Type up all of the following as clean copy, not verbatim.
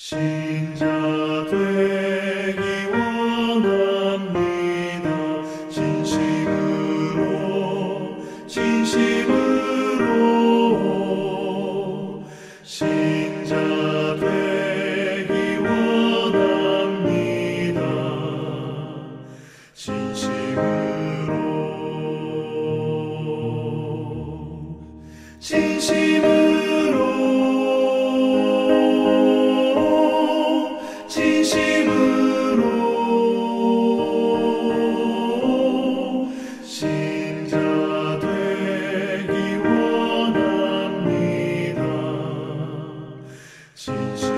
신자 되기 원합니다. 진심으로 신자 되기 원합니다. 진심으로 신자 되기 원합니다. 진심으로.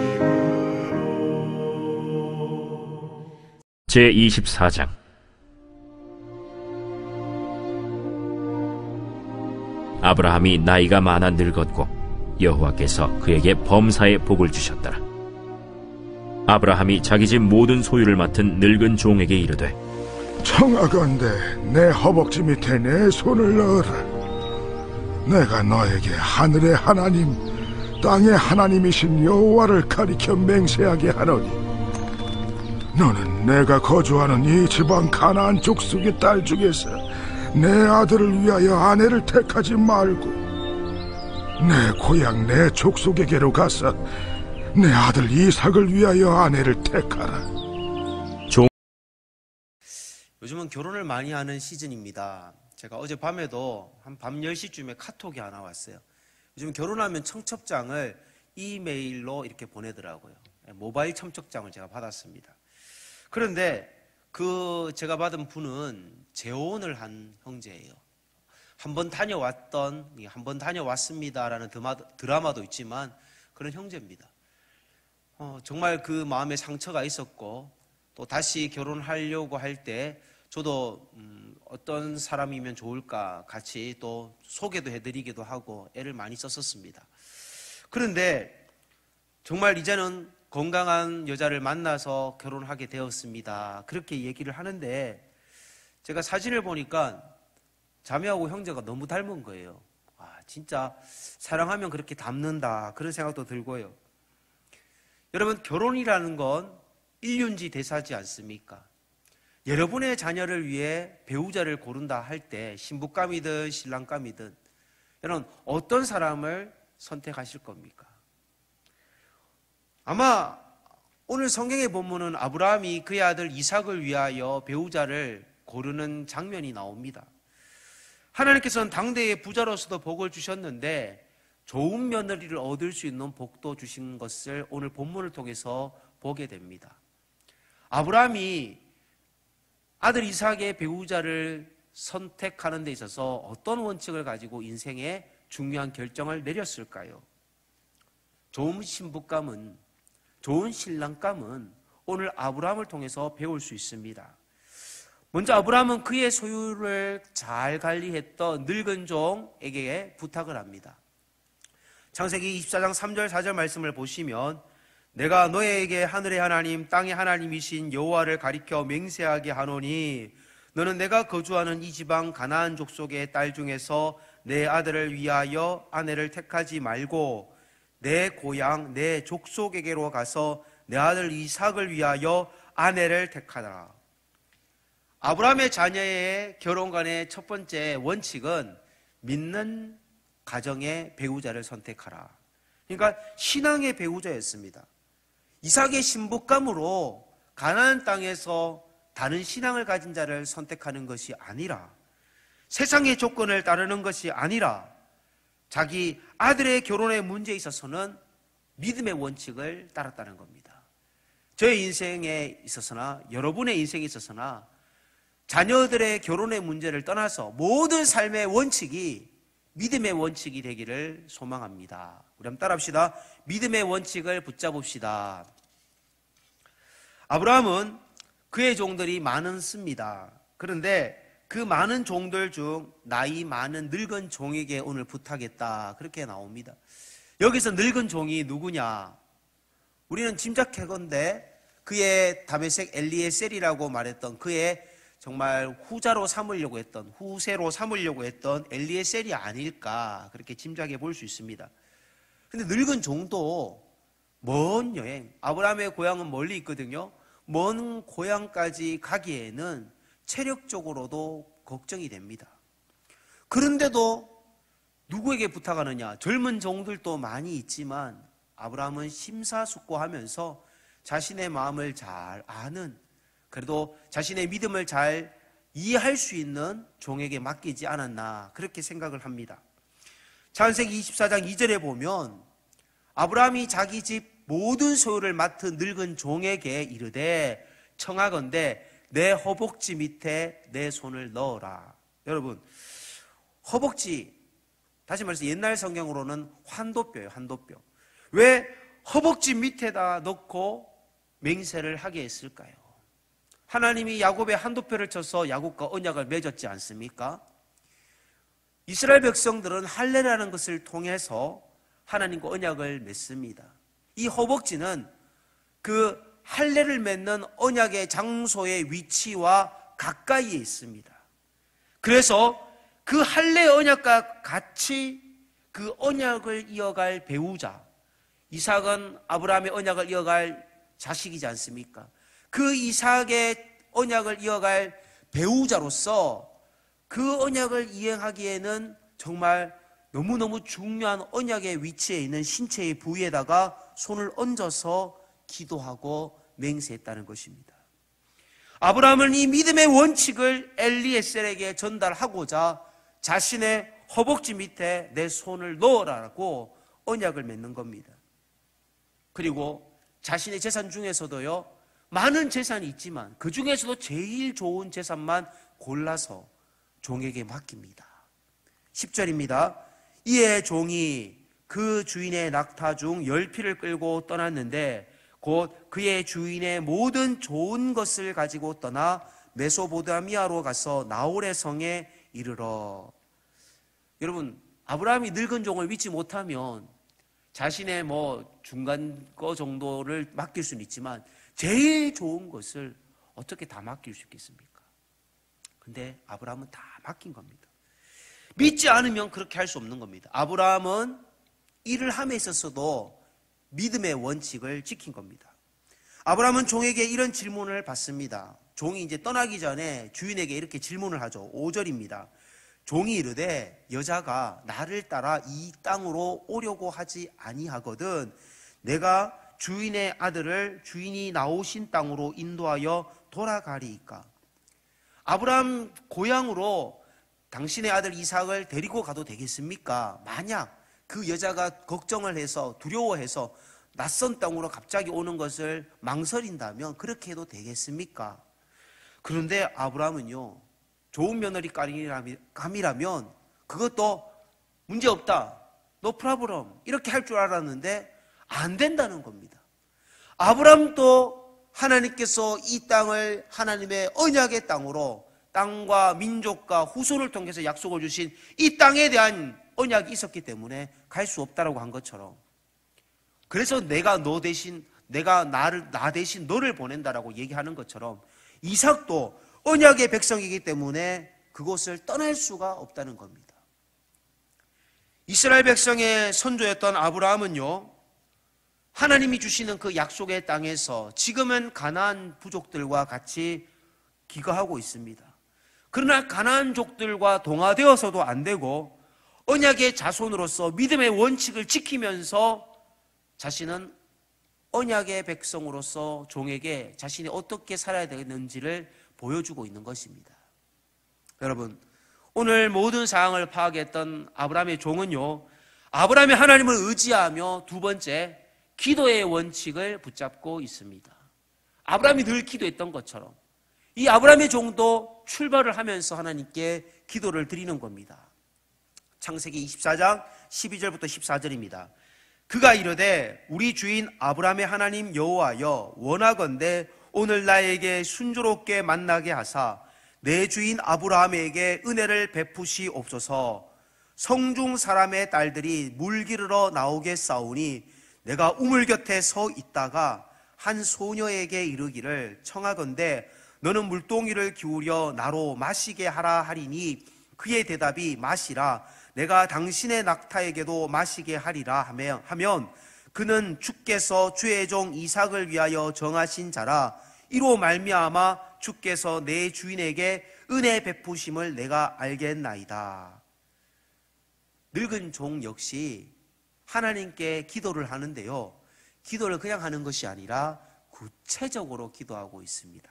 제24장. 아브라함이 나이가 많아 늙었고 여호와께서 그에게 범사의 복을 주셨더라. 아브라함이 자기 집 모든 소유를 맡은 늙은 종에게 이르되, 청하건대 내 허벅지 밑에 내 손을 넣어라. 내가 너에게 하늘의 하나님, 땅의 하나님이신 여호와를 가리켜 맹세하게 하노니, 너는 내가 거주하는 이 지방 가나안 족속의 딸 중에서 내 아들을 위하여 아내를 택하지 말고 내 고향 내 족속에게로 가서 내 아들 이삭을 위하여 아내를 택하라. 요즘은 결혼을 많이 하는 시즌입니다. 제가 어젯밤에도 한 밤 10시쯤에 카톡이 하나 왔어요. 요즘 결혼하면 청첩장을 이메일로 이렇게 보내더라고요. 모바일 청첩장을 제가 받았습니다. 그런데 제가 받은 분은 재혼을 한 형제예요. 한번 다녀왔습니다라는 드라마도 있지만 그런 형제입니다. 정말 그 마음에 상처가 있었고, 또 다시 결혼하려고 할 때 저도 어떤 사람이면 좋을까 같이 또 소개도 해드리기도 하고 애를 많이 썼었습니다. 그런데 정말 이제는 건강한 여자를 만나서 결혼하게 되었습니다. 그렇게 얘기를 하는데 제가 사진을 보니까 자매하고 형제가 너무 닮은 거예요. 진짜 사랑하면 그렇게 닮는다, 그런 생각도 들고요. 여러분, 결혼이라는 건 일륜지 대사지 않습니까? 여러분의 자녀를 위해 배우자를 고른다 할 때 신부감이든 신랑감이든 여러분 어떤 사람을 선택하실 겁니까? 아마 오늘 성경의 본문은 아브라함이 그의 아들 이삭을 위하여 배우자를 고르는 장면이 나옵니다. 하나님께서는 당대의 부자로서도 복을 주셨는데 좋은 며느리를 얻을 수 있는 복도 주신 것을 오늘 본문을 통해서 보게 됩니다. 아브라함이 아들 이삭의 배우자를 선택하는 데 있어서 어떤 원칙을 가지고 인생의 중요한 결정을 내렸을까요? 좋은 신부감은, 좋은 신랑감은 오늘 아브라함을 통해서 배울 수 있습니다. 먼저 아브라함은 그의 소유를 잘 관리했던 늙은 종에게 부탁을 합니다. 창세기 24장 3절 4절 말씀을 보시면, 내가 너에게 하늘의 하나님 땅의 하나님이신 여호와를 가리켜 맹세하게 하노니 너는 내가 거주하는 이 지방 가나안 족속의 딸 중에서 내 아들을 위하여 아내를 택하지 말고 내 고향 내 족속에게로 가서 내 아들 이삭을 위하여 아내를 택하라. 아브라함의 자녀의 결혼관의 첫 번째 원칙은 믿는 가정의 배우자를 선택하라. 그러니까 신앙의 배우자였습니다. 이삭의 신부감으로 가나안 땅에서 다른 신앙을 가진 자를 선택하는 것이 아니라, 세상의 조건을 따르는 것이 아니라 자기 아들의 결혼의 문제에 있어서는 믿음의 원칙을 따랐다는 겁니다. 저의 인생에 있어서나 여러분의 인생에 있어서나 자녀들의 결혼의 문제를 떠나서 모든 삶의 원칙이 믿음의 원칙이 되기를 소망합니다. 우리 한번 따라합시다. 믿음의 원칙을 붙잡읍시다. 아브라함은 그의 종들이 많습니다. 그런데 그 많은 종들 중 나이 많은 늙은 종에게 오늘 부탁했다, 그렇게 나옵니다. 여기서 늙은 종이 누구냐? 우리는 짐작하건대 그의 다메섹 엘리에셀이라고 말했던 그의 정말 후자로 삼으려고 했던, 후세로 삼으려고 했던 엘리에셀이 아닐까, 그렇게 짐작해 볼 수 있습니다. 근데 늙은 종도 먼 여행, 아브라함의 고향은 멀리 있거든요. 먼 고향까지 가기에는 체력적으로도 걱정이 됩니다. 그런데도 누구에게 부탁하느냐? 젊은 종들도 많이 있지만 아브라함은 심사숙고하면서 자신의 마음을 잘 아는, 그래도 자신의 믿음을 잘 이해할 수 있는 종에게 맡기지 않았나, 그렇게 생각을 합니다. 창세기 24장 2절에 보면 아브라함이 자기 집 모든 소유를 맡은 늙은 종에게 이르되 청하건대 내 허벅지 밑에 내 손을 넣어라. 여러분, 허벅지, 다시 말해서 옛날 성경으로는 환도뼈예요. 환도뼈. 왜 허벅지 밑에다 넣고 맹세를 하게 했을까요? 하나님이 야곱의 한도표를 쳐서 야곱과 언약을 맺었지 않습니까? 이스라엘 백성들은 할례라는 것을 통해서 하나님과 언약을 맺습니다. 이 허벅지는 그 할례를 맺는 언약의 장소의 위치와 가까이에 있습니다. 그래서 그 할례 언약과 같이 그 언약을 이어갈 배우자, 이삭은 아브라함의 언약을 이어갈 자식이지 않습니까? 그 이삭의 언약을 이어갈 배우자로서 그 언약을 이행하기에는 정말 너무너무 중요한 언약의 위치에 있는 신체의 부위에다가 손을 얹어서 기도하고 맹세했다는 것입니다. 아브라함은 이 믿음의 원칙을 엘리에셀에게 전달하고자 자신의 허벅지 밑에 내 손을 넣으라고 언약을 맺는 겁니다. 그리고 자신의 재산 중에서도요, 많은 재산이 있지만 그 중에서도 제일 좋은 재산만 골라서 종에게 맡깁니다. 10절입니다. 이에 종이 그 주인의 낙타 중 10匹를 끌고 떠났는데 곧 그의 주인의 모든 좋은 것을 가지고 떠나 메소포타미아로 가서 나홀의 성에 이르러. 여러분, 아브라함이 늙은 종을 믿지 못하면 자신의 중간 거 정도를 맡길 수는 있지만 제일 좋은 것을 어떻게 다 맡길 수 있겠습니까? 근데 아브라함은 다 맡긴 겁니다. 믿지 않으면 그렇게 할 수 없는 겁니다. 아브라함은 일을 함에 있어서도 믿음의 원칙을 지킨 겁니다. 아브라함은 종에게 이런 질문을 받습니다. 종이 이제 떠나기 전에 주인에게 이렇게 질문을 하죠. 5절입니다. 종이 이르되 여자가 나를 따라 이 땅으로 오려고 하지 아니하거든 내가 주인의 아들을 주인이 나오신 땅으로 인도하여 돌아가리이까. 아브라함 고향으로 당신의 아들 이삭을 데리고 가도 되겠습니까? 만약 그 여자가 걱정을 해서 두려워해서 낯선 땅으로 갑자기 오는 것을 망설인다면 그렇게 해도 되겠습니까? 그런데 아브라함은요, 좋은 며느리 감이라면 그것도 문제없다, 노 프라브럼, 이렇게 할 줄 알았는데 안 된다는 겁니다. 아브라함도 하나님께서 이 땅을 하나님의 언약의 땅으로, 땅과 민족과 후손을 통해서 약속을 주신 이 땅에 대한 언약이 있었기 때문에 갈 수 없다라고 한 것처럼, 그래서 내가 나 대신 너를 보낸다라고 얘기하는 것처럼 이삭도 언약의 백성이기 때문에 그곳을 떠날 수가 없다는 겁니다. 이스라엘 백성의 선조였던 아브라함은요, 하나님이 주시는 그 약속의 땅에서 지금은 가나안 부족들과 같이 기거하고 있습니다. 그러나 가나안족들과 동화되어서도 안 되고 언약의 자손으로서 믿음의 원칙을 지키면서 자신은 언약의 백성으로서 종에게 자신이 어떻게 살아야 되는지를 보여주고 있는 것입니다. 여러분, 오늘 모든 상황을 파악했던 아브라함의 종은요, 아브라함이 하나님을 의지하며 두 번째, 기도의 원칙을 붙잡고 있습니다. 아브라함이 늘 기도했던 것처럼 이 아브라함의 종도 출발을 하면서 하나님께 기도를 드리는 겁니다. 창세기 24장 12절부터 14절입니다. 그가 이르되 우리 주인 아브라함의 하나님 여호와여 원하건대 오늘 나에게 순조롭게 만나게 하사 내 주인 아브라함에게 은혜를 베푸시옵소서. 성중 사람의 딸들이 물 기르러 나오겠사오니 내가 우물 곁에 서 있다가 한 소녀에게 이르기를 청하건대 너는 물동이를 기울여 나로 마시게 하라 하리니 그의 대답이 마시라 내가 당신의 낙타에게도 마시게 하리라 하면 그는 주께서 주의 종 이삭을 위하여 정하신 자라. 이로 말미암아 주께서 내 주인에게 은혜 베푸심을 내가 알겠나이다. 늙은 종 역시 하나님께 기도를 하는데요, 기도를 그냥 하는 것이 아니라 구체적으로 기도하고 있습니다.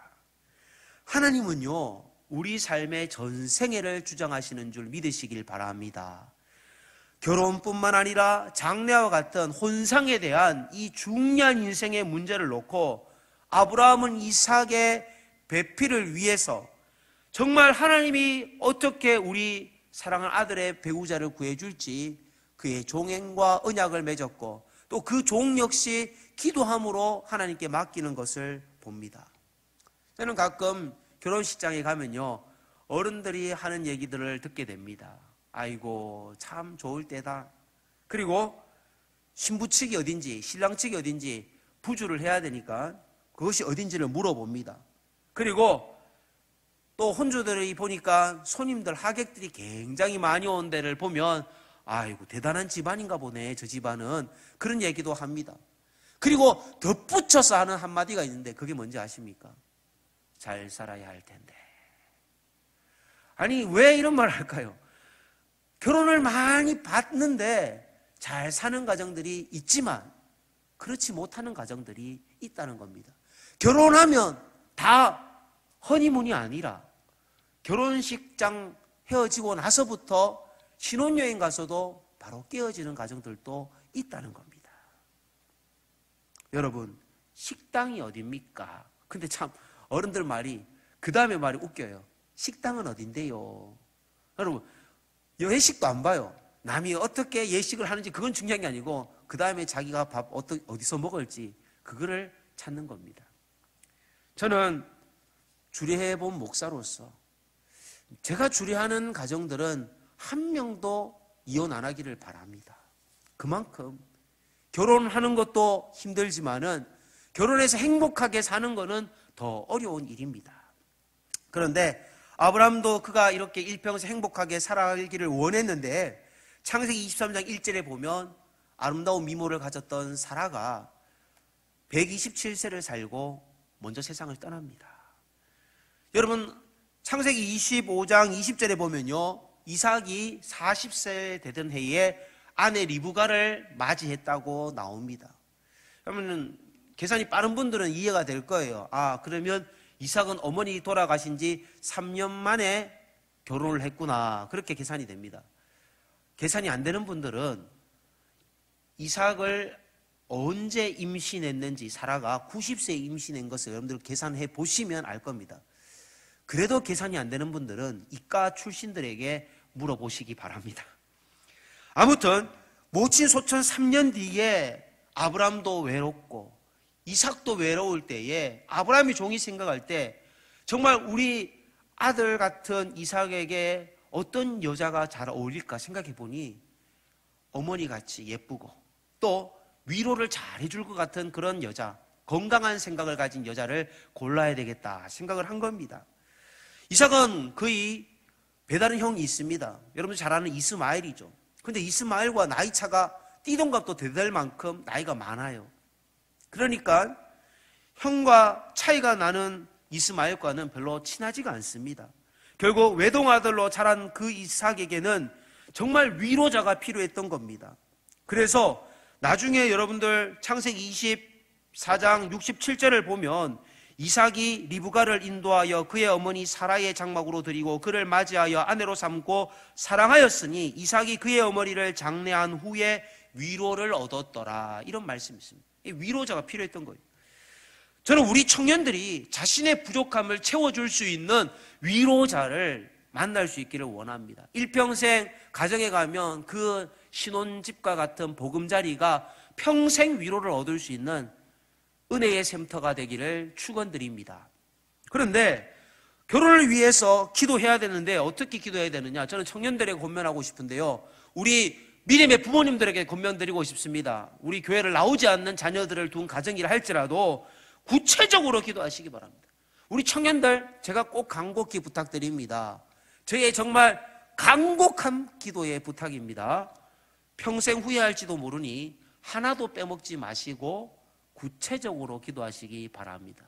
하나님은요, 우리 삶의 전생애를 주장하시는 줄 믿으시길 바랍니다. 결혼뿐만 아니라 장래와 같은 혼상에 대한 이 중요한 인생의 문제를 놓고 아브라함은 이삭의 배필을 위해서 정말 하나님이 어떻게 우리 사랑하는 아들의 배우자를 구해줄지 그의 종행과 언약을 맺었고, 또 그 종 역시 기도함으로 하나님께 맡기는 것을 봅니다. 저는 가끔 결혼식장에 가면요, 어른들이 하는 얘기들을 듣게 됩니다. 아이고 참 좋을 때다. 그리고 신부 측이 어딘지 신랑 측이 어딘지 부주를 해야 되니까 그것이 어딘지를 물어봅니다. 그리고 또 혼주들이 보니까 손님들 하객들이 굉장히 많이 온 데를 보면 아이고 대단한 집안인가 보네 저 집안은, 그런 얘기도 합니다. 그리고 덧붙여서 하는 한마디가 있는데 그게 뭔지 아십니까? 잘 살아야 할 텐데. 아니 왜 이런 말을 할까요? 결혼을 많이 받는데 잘 사는 가정들이 있지만 그렇지 못하는 가정들이 있다는 겁니다. 결혼하면 다 허니문이 아니라 결혼식장 헤어지고 나서부터 신혼여행 가서도 바로 깨어지는 가정들도 있다는 겁니다. 여러분, 식당이 어딥니까? 근데 참 어른들 말이 그 다음에 말이 웃겨요. 식당은 어딘데요? 여러분, 예식도 안 봐요. 남이 어떻게 예식을 하는지 그건 중요한 게 아니고 그 다음에 자기가 밥 어디서 먹을지 그거를 찾는 겁니다. 저는 주례해본 목사로서 제가 주례하는 가정들은 한 명도 이혼 안 하기를 바랍니다. 그만큼 결혼하는 것도 힘들지만은 결혼해서 행복하게 사는 것은 더 어려운 일입니다. 그런데 아브라함도 그가 이렇게 일평생 행복하게 살아가기를 원했는데 창세기 23장 1절에 보면 아름다운 미모를 가졌던 사라가 127세를 살고 먼저 세상을 떠납니다. 여러분, 창세기 25장 20절에 보면요, 이삭이 40세 되던 해에 아내 리브가를 맞이했다고 나옵니다. 그러면 계산이 빠른 분들은 이해가 될 거예요. 아, 그러면 이삭은 어머니 돌아가신 지 3년 만에 결혼을 했구나, 그렇게 계산이 됩니다. 계산이 안 되는 분들은 이삭을 언제 임신했는지, 사라가 90세에 임신한 것을 여러분들 계산해 보시면 알 겁니다. 그래도 계산이 안 되는 분들은 이과 출신들에게 물어보시기 바랍니다. 아무튼 모친 소천 3년 뒤에 아브라함도 외롭고 이삭도 외로울 때에 아브라함이 종이 생각할 때 정말 우리 아들 같은 이삭에게 어떤 여자가 잘 어울릴까 생각해 보니 어머니같이 예쁘고 또 위로를 잘 해줄 것 같은 그런 여자, 건강한 생각을 가진 여자를 골라야 되겠다 생각을 한 겁니다. 이삭은 그의 배다른 형이 있습니다. 여러분 잘 아는 이스마엘이죠. 근데 이스마엘과 나이 차가 띠동갑도 되될 만큼 나이가 많아요. 그러니까 형과 차이가 나는 이스마엘과는 별로 친하지가 않습니다. 결국 외동아들로 자란 그 이삭에게는 정말 위로자가 필요했던 겁니다. 그래서 나중에 여러분들 창세기 24장 67절을 보면 이삭이 리브가를 인도하여 그의 어머니 사라의 장막으로 들이고 그를 맞이하여 아내로 삼고 사랑하였으니 이삭이 그의 어머니를 장례한 후에 위로를 얻었더라, 이런 말씀이 있습니다. 위로자가 필요했던 거예요. 저는 우리 청년들이 자신의 부족함을 채워줄 수 있는 위로자를 만날 수 있기를 원합니다. 일평생 가정에 가면 그 신혼집과 같은 보금자리가 평생 위로를 얻을 수 있는 은혜의 샘터가 되기를 축원드립니다. 그런데 결혼을 위해서 기도해야 되는데 어떻게 기도해야 되느냐, 저는 청년들에게 권면하고 싶은데요, 우리 믿음의 부모님들에게 권면드리고 싶습니다. 우리 교회를 나오지 않는 자녀들을 둔 가정이라 할지라도 구체적으로 기도하시기 바랍니다. 우리 청년들, 제가 꼭 간곡히 부탁드립니다. 저의 정말 간곡한 기도의 부탁입니다. 평생 후회할지도 모르니 하나도 빼먹지 마시고 구체적으로 기도하시기 바랍니다.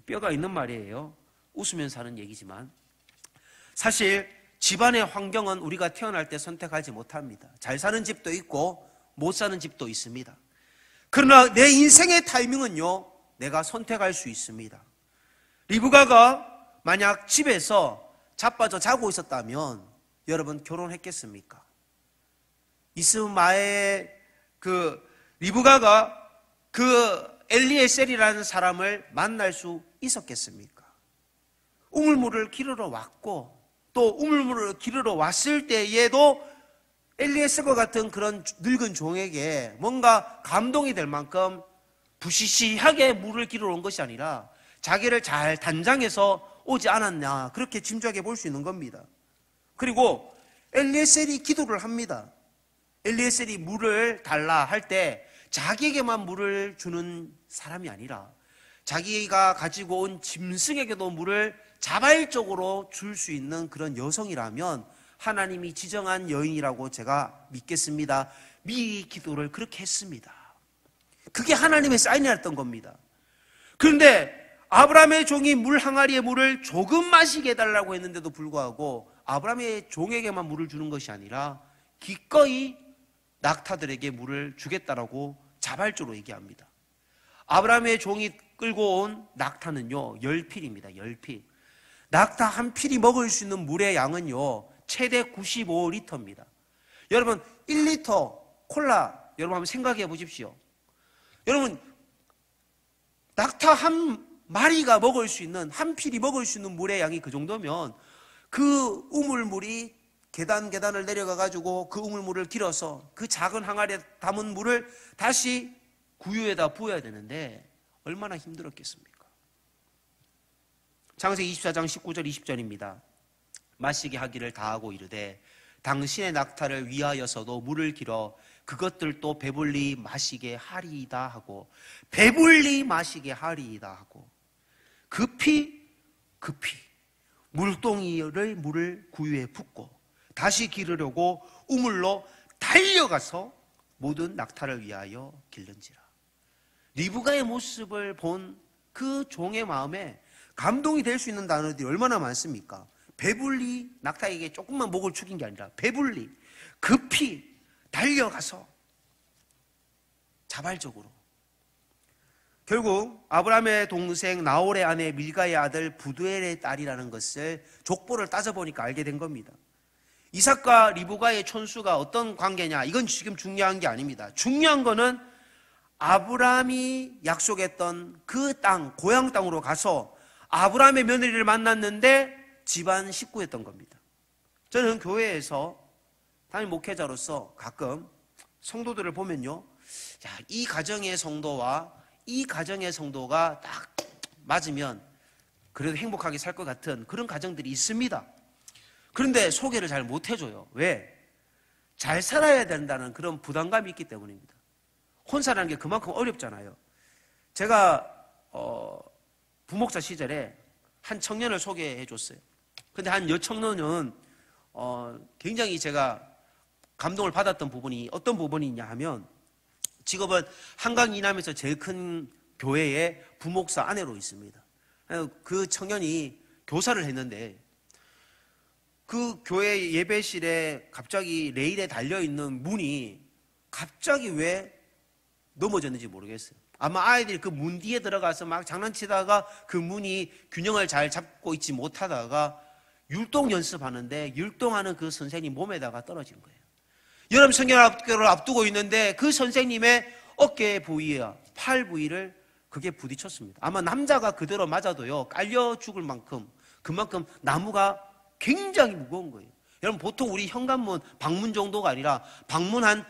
뼈가 있는 말이에요. 웃으면서 하는 얘기지만 사실 집안의 환경은 우리가 태어날 때 선택하지 못합니다. 잘 사는 집도 있고 못 사는 집도 있습니다. 그러나 내 인생의 타이밍은요, 내가 선택할 수 있습니다. 리브가가 만약 집에서 자빠져 자고 있었다면 여러분 결혼했겠습니까? 이스마엘 리브가가 엘리에셀이라는 사람을 만날 수 있었겠습니까? 우물물을 기르러 왔고 또 우물물을 기르러 왔을 때에도 엘리에셀과 같은 그런 늙은 종에게 뭔가 감동이 될 만큼 부시시하게 물을 기르러 온 것이 아니라 자기를 잘 단장해서 오지 않았냐, 그렇게 짐작해 볼 수 있는 겁니다. 그리고 엘리에셀이 기도를 합니다. 엘리에셀이 물을 달라 할 때 자기에게만 물을 주는 사람이 아니라 자기가 가지고 온 짐승에게도 물을 자발적으로 줄 수 있는 그런 여성이라면 하나님이 지정한 여인이라고 제가 믿겠습니다. 미리 기도를 그렇게 했습니다. 그게 하나님의 사인이었던 겁니다. 그런데 아브라함의 종이 물 항아리에 물을 조금 마시게 해달라고 했는데도 불구하고 아브라함의 종에게만 물을 주는 것이 아니라 기꺼이 낙타들에게 물을 주겠다라고 자발적으로 얘기합니다. 아브라함의 종이 끌고 온 낙타는요 10필입니다. 10필. 낙타 한 필이 먹을 수 있는 물의 양은요 최대 95리터입니다. 여러분 1리터 콜라 여러분 한번 생각해 보십시오. 여러분 낙타 한 마리가 먹을 수 있는, 한 필이 먹을 수 있는 물의 양이 그 정도면 그 우물물이 계단을 내려가 가지고 그 우물물을 길어서 그 작은 항아리에 담은 물을 다시 구유에다 부어야 되는데 얼마나 힘들었겠습니까? 창세기 24장 19절 20절입니다. 마시게 하기를 다하고 이르되 당신의 낙타를 위하여서도 물을 길어 그것들도 배불리 마시게 하리이다 하고, 배불리 마시게 하리이다 하고, 급히 물동이를 물을 구유에 붓고 다시 기르려고 우물로 달려가서 모든 낙타를 위하여 길른지라. 리브가의 모습을 본 그 종의 마음에 감동이 될 수 있는 단어들이 얼마나 많습니까? 배불리, 낙타에게 조금만 목을 축인 게 아니라 배불리, 급히 달려가서 자발적으로. 결국 아브라함의 동생 나홀의 아내 밀가의 아들 부두엘의 딸이라는 것을 족보를 따져보니까 알게 된 겁니다. 이삭과 리브가의 촌수가 어떤 관계냐, 이건 지금 중요한 게 아닙니다. 중요한 거는 아브라함이 약속했던 그 땅, 고향 땅으로 가서 아브라함의 며느리를 만났는데 집안 식구였던 겁니다. 저는 교회에서 담임 목회자로서 가끔 성도들을 보면요, 이 가정의 성도와 이 가정의 성도가 딱 맞으면 그래도 행복하게 살 것 같은 그런 가정들이 있습니다. 그런데 소개를 잘 못 해줘요. 왜? 잘 살아야 된다는 그런 부담감이 있기 때문입니다. 혼사라는 게 그만큼 어렵잖아요. 제가 부목자 시절에 한 청년을 소개해 줬어요. 근데 한 여청년은 굉장히 제가 감동을 받았던 부분이 어떤 부분이냐 하면, 직업은 한강 이남에서 제일 큰 교회의 부목사 아내로 있습니다. 그 청년이 교사를 했는데 그 교회 예배실에 갑자기 레일에 달려있는 문이 갑자기 왜 넘어졌는지 모르겠어요. 아마 아이들이 그 문 뒤에 들어가서 막 장난치다가 그 문이 균형을 잘 잡고 있지 못하다가 율동 연습하는데 율동하는 그 선생님 몸에다가 떨어진 거예요. 여름 성경학교를 앞두고 있는데 그 선생님의 어깨 부위와 팔 부위를 그게 부딪혔습니다. 아마 남자가 그대로 맞아도요 깔려 죽을 만큼, 그만큼 나무가 굉장히 무거운 거예요. 여러분 보통 우리 현관문 방문 정도가 아니라 방문 한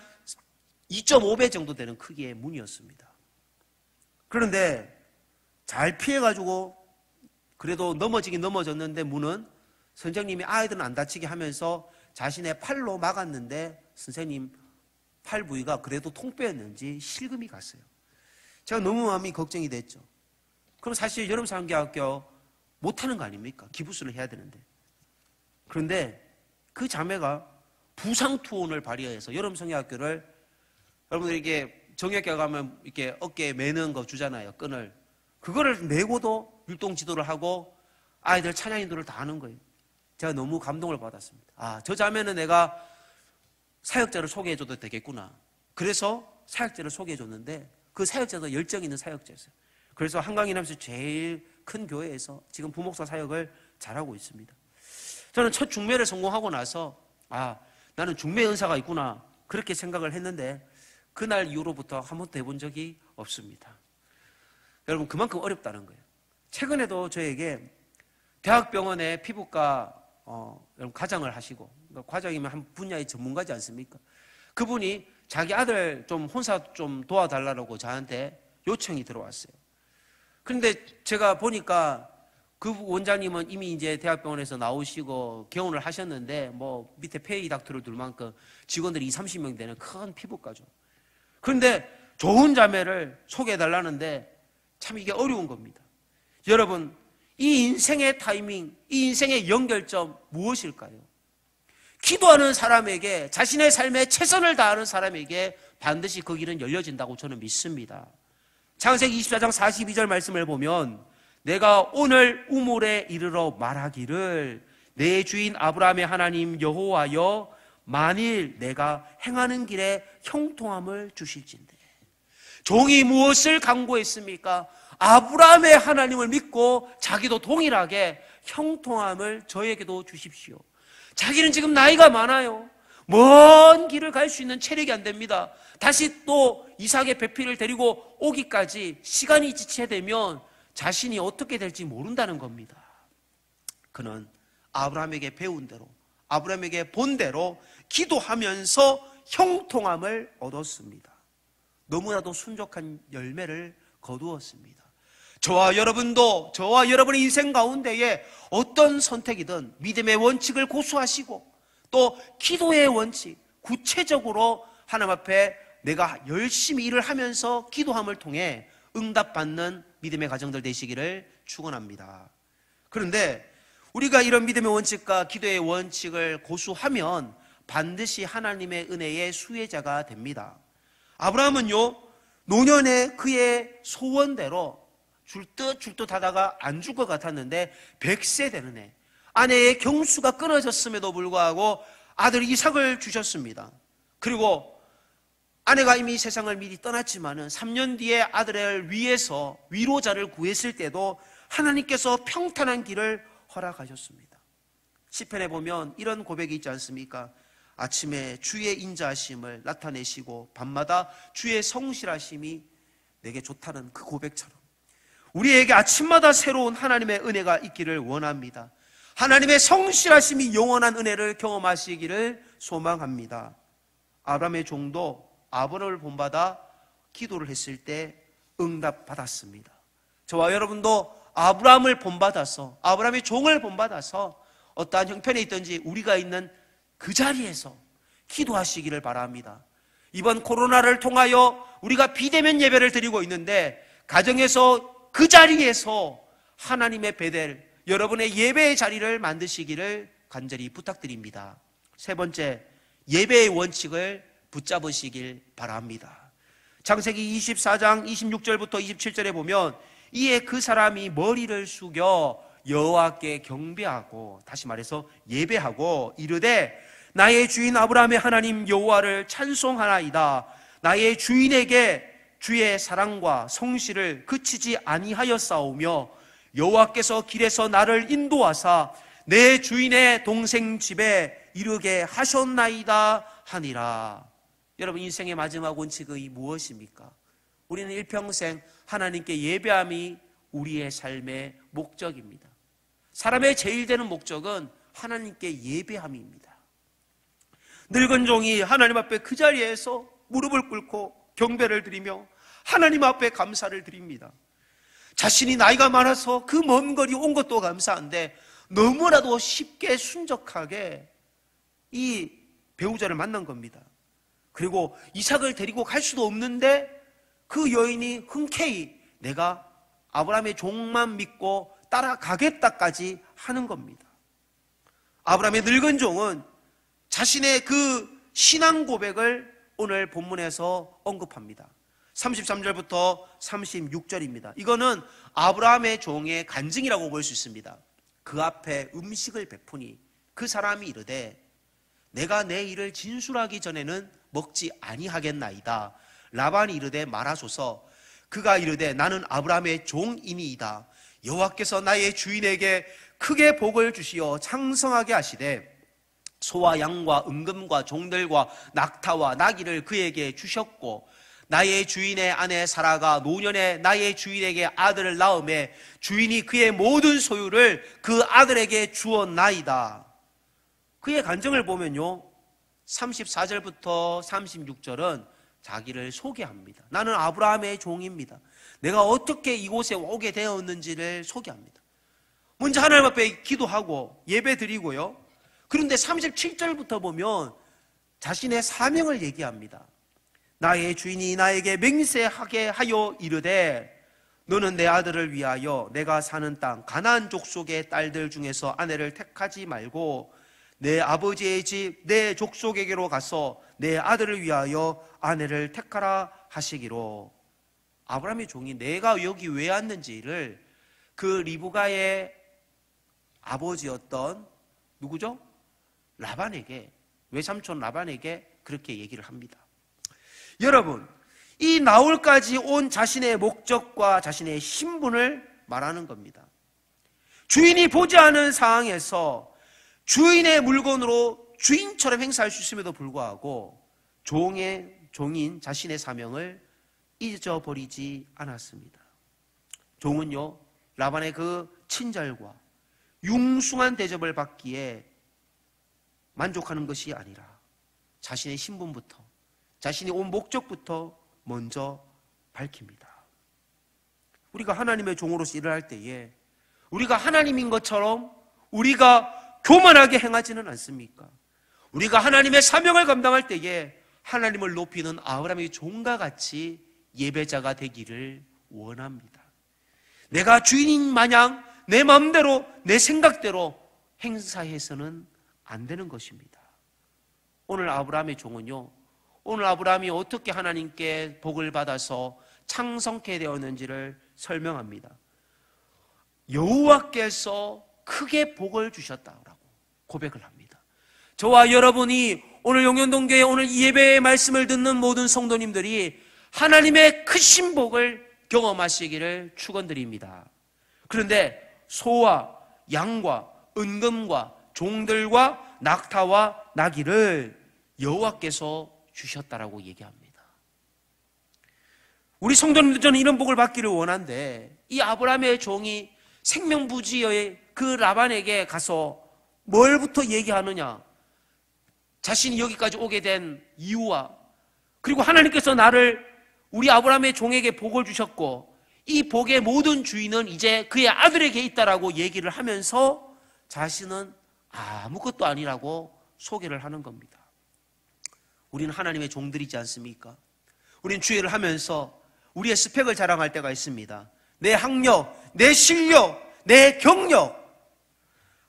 2.5배 정도 되는 크기의 문이었습니다. 그런데 잘 피해가지고 그래도 넘어지긴 넘어졌는데 문은 선생님이 아이들은 안 다치게 하면서 자신의 팔로 막았는데 선생님 팔 부위가 그래도 통뼈였는지 실금이 갔어요. 제가 너무 마음이 걱정이 됐죠. 그럼 사실 여름성경학교 못하는 거 아닙니까? 기부스를 해야 되는데. 그런데 그 자매가 부상투혼을 발휘해서 여름성경학교를 여러분들 이게 정액교 가면 이렇게 어깨에 매는 거 주잖아요. 끈을. 그거를 메고도 율동지도를 하고 아이들 찬양 인도를 다 하는 거예요. 제가 너무 감동을 받았습니다. 아, 저 자매는 내가 사역자를 소개해줘도 되겠구나. 그래서 사역자를 소개해줬는데 그 사역자도 열정 있는 사역자였어요. 그래서 한강이남에서 제일 큰 교회에서 지금 부목사 사역을 잘하고 있습니다. 저는 첫 중매를 성공하고 나서 아, 나는 중매 은사가 있구나 그렇게 생각을 했는데 그날 이후로부터 한 번도 해본 적이 없습니다. 여러분 그만큼 어렵다는 거예요. 최근에도 저에게 대학병원의 피부과 여러분 과장을 하시고 과장이면 한 분야의 전문가지 않습니까? 그분이 자기 아들 좀 혼사 좀 도와달라고 저한테 요청이 들어왔어요. 그런데 제가 보니까 그 원장님은 이미 이제 대학병원에서 나오시고 개원을 하셨는데 뭐 밑에 페이 닥터를 둘 만큼 직원들이 20-30명 되는 큰 피부과죠. 그런데 좋은 자매를 소개해달라는데 참 이게 어려운 겁니다. 여러분 이 인생의 타이밍, 이 인생의 연결점 무엇일까요? 기도하는 사람에게 자신의 삶에 최선을 다하는 사람에게 반드시 그 길은 열려진다고 저는 믿습니다. 창세기 24장 42절 말씀을 보면 내가 오늘 우물에 이르러 말하기를 내 주인 아브라함의 하나님 여호와여 만일 내가 행하는 길에 형통함을 주실진대. 종이 무엇을 간구했습니까? 아브라함의 하나님을 믿고 자기도 동일하게 형통함을 저에게도 주십시오. 자기는 지금 나이가 많아요. 먼 길을 갈 수 있는 체력이 안 됩니다. 다시 또 이삭의 배필을 데리고 오기까지 시간이 지체되면 자신이 어떻게 될지 모른다는 겁니다. 그는 아브라함에게 배운 대로, 아브라함에게 본 대로 기도하면서 형통함을 얻었습니다. 너무나도 순족한 열매를 거두었습니다. 저와 여러분도 저와 여러분의 인생 가운데에 어떤 선택이든 믿음의 원칙을 고수하시고 또 기도의 원칙, 구체적으로 하나님 앞에 내가 열심히 일을 하면서 기도함을 통해 응답받는 믿음의 가정들 되시기를 축원합니다. 그런데 우리가 이런 믿음의 원칙과 기도의 원칙을 고수하면 반드시 하나님의 은혜의 수혜자가 됩니다. 아브라함은요, 노년에 그의 소원대로 줄 듯 하다가 안 줄 것 같았는데 100세 되는 해 아내의 경수가 끊어졌음에도 불구하고 아들 이삭을 주셨습니다. 그리고 아내가 이미 세상을 미리 떠났지만은 3년 뒤에 아들을 위해서 위로자를 구했을 때도 하나님께서 평탄한 길을 허락하셨습니다. 시편에 보면 이런 고백이 있지 않습니까? 아침에 주의 인자하심을 나타내시고 밤마다 주의 성실하심이 내게 좋다는 그 고백처럼 우리에게 아침마다 새로운 하나님의 은혜가 있기를 원합니다. 하나님의 성실하심이 영원한 은혜를 경험하시기를 소망합니다. 아브라함의 종도 아브라함을 본받아 기도를 했을 때 응답받았습니다. 저와 여러분도 아브라함을 본받아서 아브라함의 종을 본받아서 어떠한 형편에 있든지 우리가 있는 그 자리에서 기도하시기를 바랍니다. 이번 코로나를 통하여 우리가 비대면 예배를 드리고 있는데 가정에서 그 자리에서 하나님의 베델 여러분의 예배의 자리를 만드시기를 간절히 부탁드립니다. 세 번째, 예배의 원칙을 붙잡으시길 바랍니다. 창세기 24장 26절부터 27절에 보면 이에 그 사람이 머리를 숙여 여호와께 경배하고 다시 말해서 예배하고 이르되 나의 주인 아브라함의 하나님 여호와를 찬송하나이다. 나의 주인에게 주의 사랑과 성실을 그치지 아니하였사오며 여호와께서 길에서 나를 인도하사 내 주인의 동생 집에 이르게 하셨나이다 하니라. 여러분 인생의 마지막 원칙이 무엇입니까? 우리는 일평생 하나님께 예배함이 우리의 삶의 목적입니다. 사람의 제일 되는 목적은 하나님께 예배함입니다. 늙은 종이 하나님 앞에 그 자리에서 무릎을 꿇고 경배를 드리며 하나님 앞에 감사를 드립니다. 자신이 나이가 많아서 그 먼 거리 온 것도 감사한데 너무나도 쉽게 순적하게 이 배우자를 만난 겁니다. 그리고 이삭을 데리고 갈 수도 없는데 그 여인이 흔쾌히 내가 아브라함의 종만 믿고 따라가겠다까지 하는 겁니다. 아브라함의 늙은 종은 자신의 그 신앙 고백을 오늘 본문에서 언급합니다. 33절부터 36절입니다. 이거는 아브라함의 종의 간증이라고 볼 수 있습니다. 그 앞에 음식을 베푸니 그 사람이 이르되 내가 내 일을 진술하기 전에는 먹지 아니하겠나이다. 라반이 이르되 말하소서. 그가 이르되 나는 아브라함의 종이니이다. 여호와께서 나의 주인에게 크게 복을 주시어 창성하게 하시되 소와 양과 은금과 종들과 낙타와 나귀를 그에게 주셨고 나의 주인의 아내 사라가 노년에 나의 주인에게 아들을 낳음에 주인이 그의 모든 소유를 그 아들에게 주었나이다. 그의 간증을 보면요, 34절부터 36절은 자기를 소개합니다. 나는 아브라함의 종입니다. 내가 어떻게 이곳에 오게 되었는지를 소개합니다. 먼저 하나님 앞에 기도하고 예배 드리고요. 그런데 37절부터 보면 자신의 사명을 얘기합니다. 나의 주인이 나에게 맹세하게 하여 이르되 너는 내 아들을 위하여 내가 사는 땅 가나안 족속의 딸들 중에서 아내를 택하지 말고 내 아버지의 집 내 족속에게로 가서 내 아들을 위하여 아내를 택하라 하시기로. 아브라함의 종이 내가 여기 왜 왔는지를 그 리브가의 아버지였던 누구죠? 라반에게, 외삼촌 라반에게 그렇게 얘기를 합니다. 여러분, 이 나홀까지 온 자신의 목적과 자신의 신분을 말하는 겁니다. 주인이 보지 않은 상황에서 주인의 물건으로 주인처럼 행사할 수 있음에도 불구하고 종인 자신의 사명을 잊어버리지 않았습니다. 종은요, 라반의 그 친절과 융숭한 대접을 받기에 만족하는 것이 아니라 자신의 신분부터, 자신이 온 목적부터 먼저 밝힙니다. 우리가 하나님의 종으로서 일을 할 때에 우리가 하나님인 것처럼 우리가 교만하게 행하지는 않습니까? 우리가 하나님의 사명을 감당할 때에 하나님을 높이는 아브라함의 종과 같이 예배자가 되기를 원합니다. 내가 주인인 마냥 내 마음대로 내 생각대로 행사해서는 안 되는 것입니다. 오늘 아브라함의 종은요, 오늘 아브라함이 어떻게 하나님께 복을 받아서 창성케 되었는지를 설명합니다. 여호와께서 크게 복을 주셨다라고 고백을 합니다. 저와 여러분이 오늘 용현동교회 오늘 이 예배의 말씀을 듣는 모든 성도님들이 하나님의 크신 복을 경험하시기를 축원드립니다. 그런데 소와 양과 은금과 종들과 낙타와 나귀를 여호와께서 주셨다라고 얘기합니다. 우리 성도님들, 저는 이런 복을 받기를 원한데 이 아브라함의 종이 생명부지의 그 라반에게 가서 뭘부터 얘기하느냐? 자신이 여기까지 오게 된 이유와 그리고 하나님께서 나를 우리 아브라함의 종에게 복을 주셨고 이 복의 모든 주인은 이제 그의 아들에게 있다라고 얘기를 하면서 자신은 아무것도 아니라고 소개를 하는 겁니다. 우리는 하나님의 종들이지 않습니까? 우리는 주일을 하면서 우리의 스펙을 자랑할 때가 있습니다. 내 학력, 내 실력, 내 경력,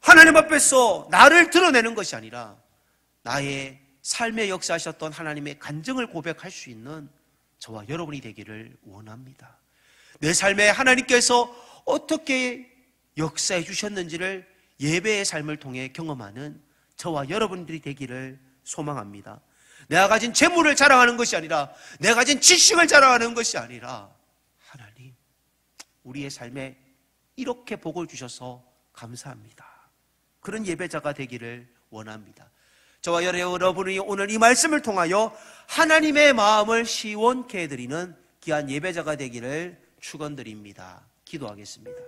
하나님 앞에서 나를 드러내는 것이 아니라 나의 삶에 역사하셨던 하나님의 간증을 고백할 수 있는 저와 여러분이 되기를 원합니다. 내 삶에 하나님께서 어떻게 역사해 주셨는지를 예배의 삶을 통해 경험하는 저와 여러분들이 되기를 소망합니다. 내가 가진 재물을 자랑하는 것이 아니라, 내가 가진 지식을 자랑하는 것이 아니라, 하나님, 우리의 삶에 이렇게 복을 주셔서 감사합니다. 그런 예배자가 되기를 원합니다. 저와 여러분이 오늘 이 말씀을 통하여 하나님의 마음을 시원케 해드리는 귀한 예배자가 되기를 축원드립니다. 기도하겠습니다.